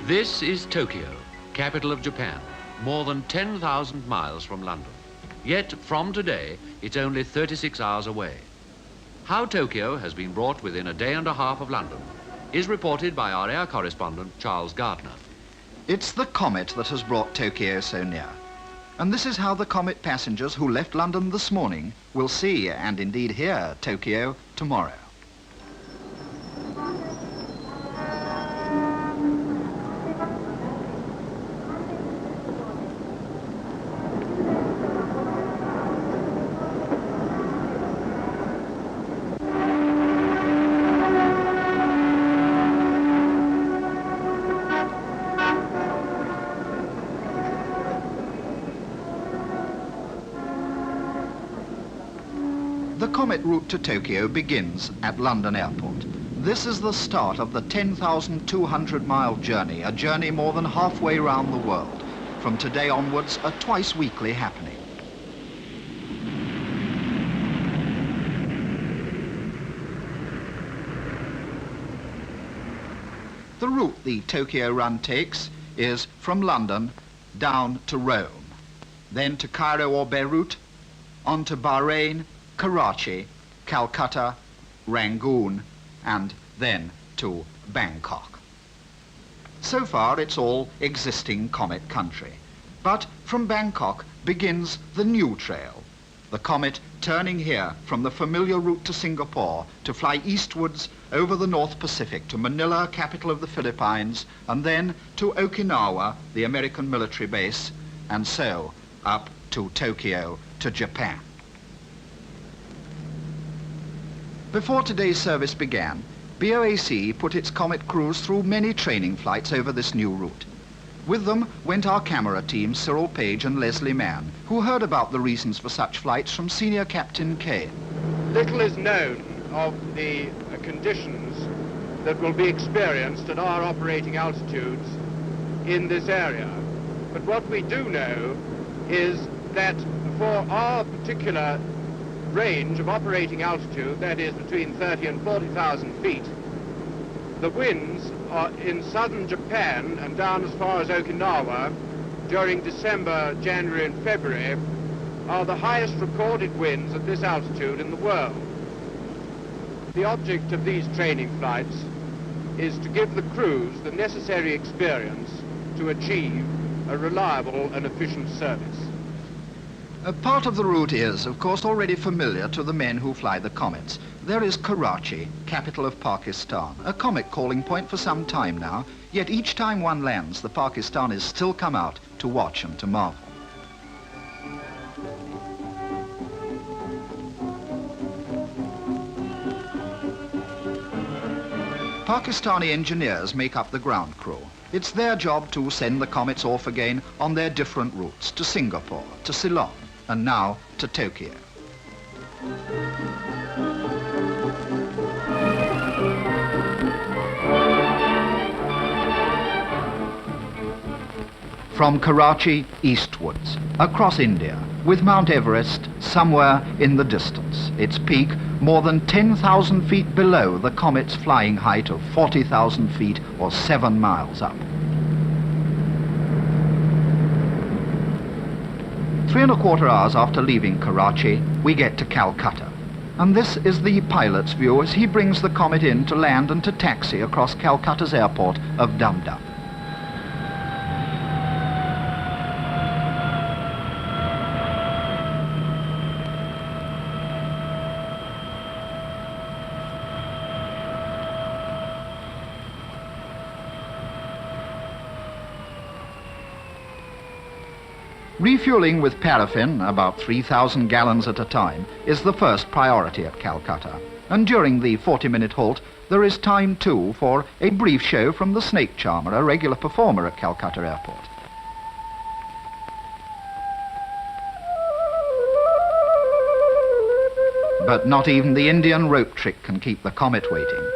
This is Tokyo, capital of Japan, more than 10,000 miles from London. Yet, from today, it's only 36 hours away. How Tokyo has been brought within a day and a half of London is reported by our air correspondent, Charles Gardner. It's the Comet that has brought Tokyo so near. And this is how the Comet passengers who left London this morning will see, and indeed hear, Tokyo tomorrow. The Comet route to Tokyo begins at London Airport. This is the start of the 10,200-mile journey, a journey more than halfway round the world. From today onwards, a twice-weekly happening. The route the Tokyo run takes is from London down to Rome, then to Cairo or Beirut, on to Bahrain, Karachi, Calcutta, Rangoon, and then to Bangkok. So far, it's all existing Comet country. But from Bangkok begins the new trail, the Comet turning here from the familiar route to Singapore to fly eastwards over the North Pacific to Manila, capital of the Philippines, and then to Okinawa, the American military base, and so up to Tokyo, to Japan. Before today's service began, BOAC put its Comet crews through many training flights over this new route. With them went our camera team, Cyril Page and Leslie Mann, who heard about the reasons for such flights from Senior Captain Kane. Little is known of the conditions that will be experienced at our operating altitudes in this area. But what we do know is that for our particular range of operating altitude, that is between 30 and 40,000 feet, the winds are in southern Japan and down as far as Okinawa during December, January and February are the highest recorded winds at this altitude in the world. The object of these training flights is to give the crews the necessary experience to achieve a reliable and efficient service. A part of the route is, of course, already familiar to the men who fly the Comets. There is Karachi, capital of Pakistan, a Comet calling point for some time now, yet each time one lands, the Pakistanis still come out to watch and to marvel. Pakistani engineers make up the ground crew. It's their job to send the Comets off again on their different routes to Singapore, to Ceylon, and now to Tokyo. From Karachi eastwards, across India, with Mount Everest somewhere in the distance, its peak more than 10,000 feet below the Comet's flying height of 40,000 feet or 7 miles up. 3¼ hours after leaving Karachi, we get to Calcutta. And this is the pilot's view as he brings the Comet in to land and to taxi across Calcutta's airport of Dum Dum. Refueling with paraffin, about 3,000 gallons at a time, is the first priority at Calcutta. And during the 40-minute halt, there is time too for a brief show from the snake charmer, a regular performer at Calcutta Airport. But not even the Indian rope trick can keep the Comet waiting.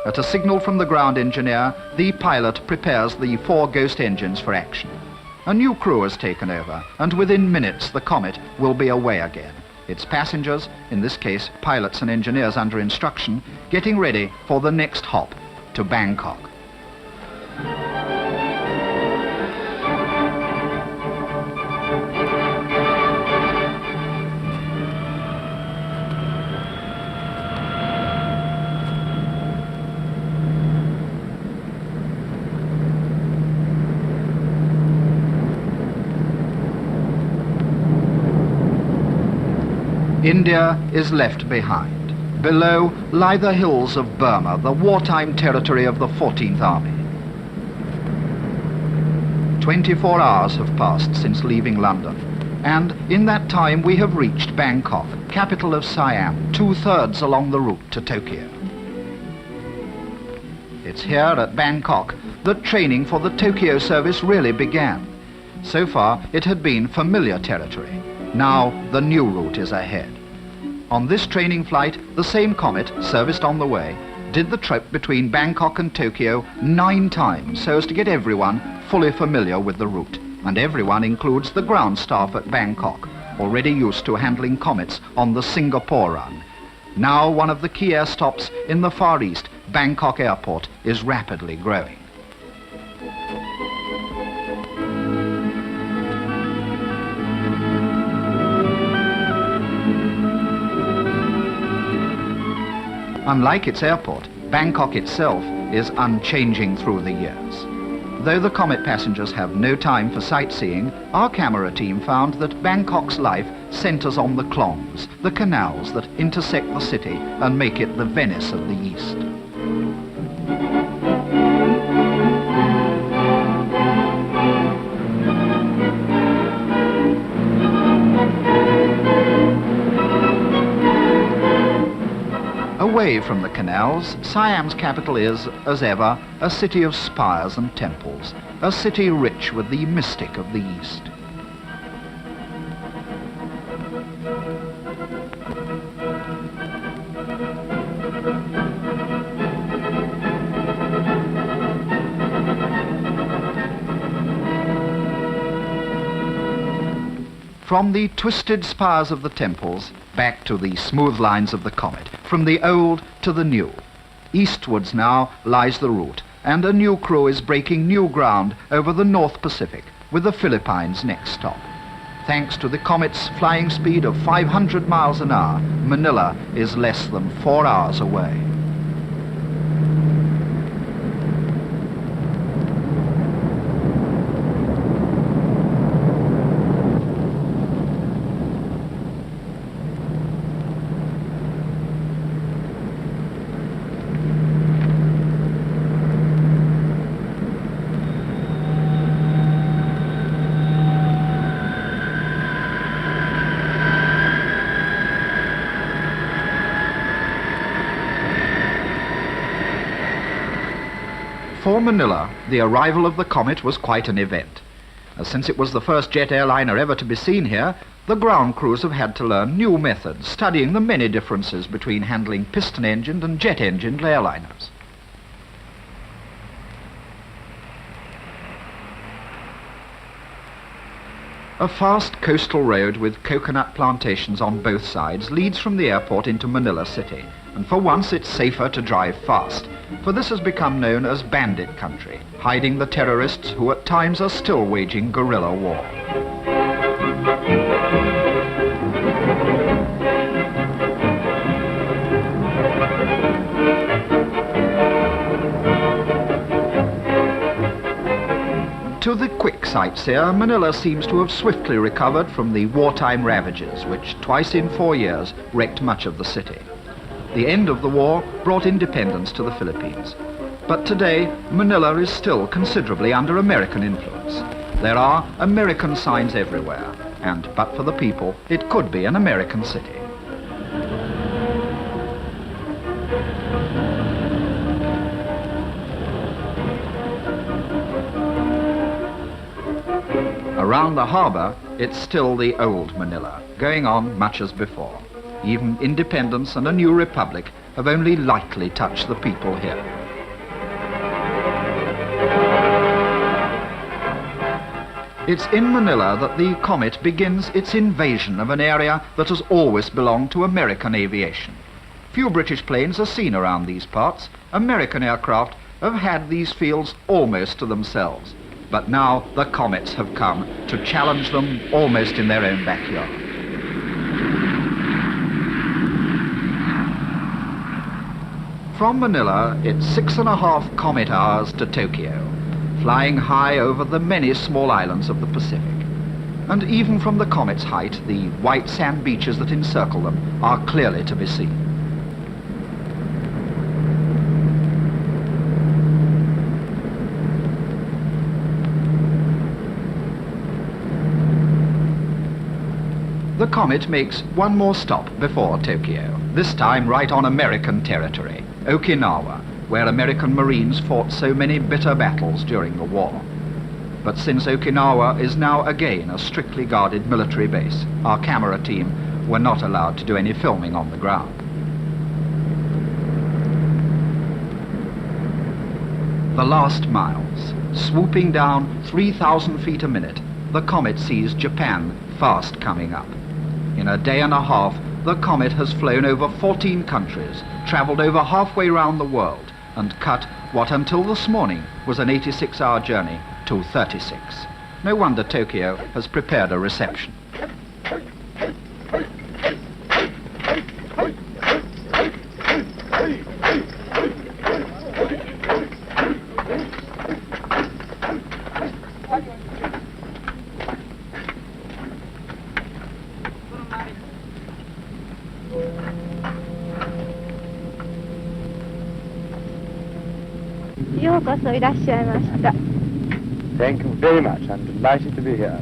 At a signal from the ground engineer, the pilot prepares the 4 ghost engines for action. A new crew has taken over, and within minutes the Comet will be away again. Its passengers, in this case pilots and engineers under instruction, getting ready for the next hop to Bangkok. India is left behind. Below lie the hills of Burma, the wartime territory of the 14th Army. 24 hours have passed since leaving London, and in that time we have reached Bangkok, capital of Siam, 2/3 along the route to Tokyo. It's here at Bangkok that training for the Tokyo service really began. So far, it had been familiar territory. Now, the new route is ahead. On this training flight, the same Comet, serviced on the way, did the trip between Bangkok and Tokyo 9 times so as to get everyone fully familiar with the route. And everyone includes the ground staff at Bangkok, already used to handling Comets on the Singapore run. Now one of the key air stops in the Far East, Bangkok Airport, is rapidly growing. Unlike its airport, Bangkok itself is unchanging through the years. Though the Comet passengers have no time for sightseeing, our camera team found that Bangkok's life centers on the klongs, the canals that intersect the city and make it the Venice of the East. Away from the canals, Siam's capital is, as ever, a city of spires and temples, a city rich with the mystic of the East. From the twisted spires of the temples, back to the smooth lines of the Comet, from the old to the new. Eastwards now lies the route, and a new crew is breaking new ground over the North Pacific, with the Philippines next stop. Thanks to the Comet's flying speed of 500 miles an hour, Manila is less than 4 hours away. For Manila, the arrival of the Comet was quite an event. Since it was the first jet airliner ever to be seen here, the ground crews have had to learn new methods, studying the many differences between handling piston-engined and jet-engined airliners. A fast coastal road with coconut plantations on both sides leads from the airport into Manila City, and for once it's safer to drive fast, for this has become known as bandit country, hiding the terrorists who at times are still waging guerrilla war. To the quick sightseer, Manila seems to have swiftly recovered from the wartime ravages, which twice in 4 years wrecked much of the city. The end of the war brought independence to the Philippines. But today, Manila is still considerably under American influence. There are American signs everywhere, and but for the people, it could be an American city. Around the harbour, it's still the old Manila, going on much as before. Even independence and a new republic have only lightly touched the people here. It's in Manila that the Comet begins its invasion of an area that has always belonged to American aviation. Few British planes are seen around these parts. American aircraft have had these fields almost to themselves. But now the Comets have come to challenge them almost in their own backyard. From Manila, it's 6.5 Comet hours to Tokyo, flying high over the many small islands of the Pacific. and even from the comet's height, the white sand beaches that encircle them are clearly to be seen. The comet makes one more stop before Tokyo, this time right on American territory, Okinawa, where American Marines fought so many bitter battles during the war. But since Okinawa is now again a strictly guarded military base, our camera team were not allowed to do any filming on the ground. The last miles, swooping down 3,000 feet a minute, the comet sees Japan fast coming up. In a day and a half, the comet has flown over 14 countries, traveled over halfway round the world, and cut what until this morning was an 86-hour journey to 36. No wonder Tokyo has prepared a reception. Thank you very much. I'm delighted to be here.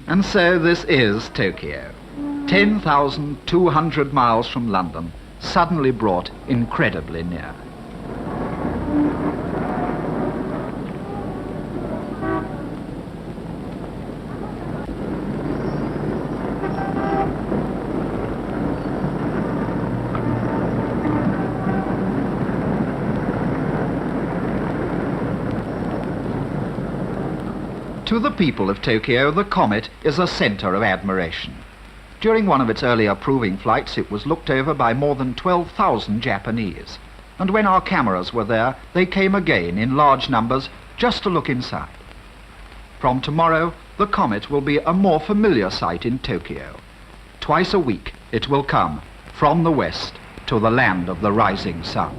And so this is Tokyo, 10,200 miles from London, suddenly brought incredibly near. To the people of Tokyo, the comet is a center of admiration. During one of its earlier proving flights, it was looked over by more than 12,000 Japanese. And when our cameras were there, they came again in large numbers just to look inside. From tomorrow, the comet will be a more familiar sight in Tokyo. Twice a week, it will come from the west to the land of the rising sun.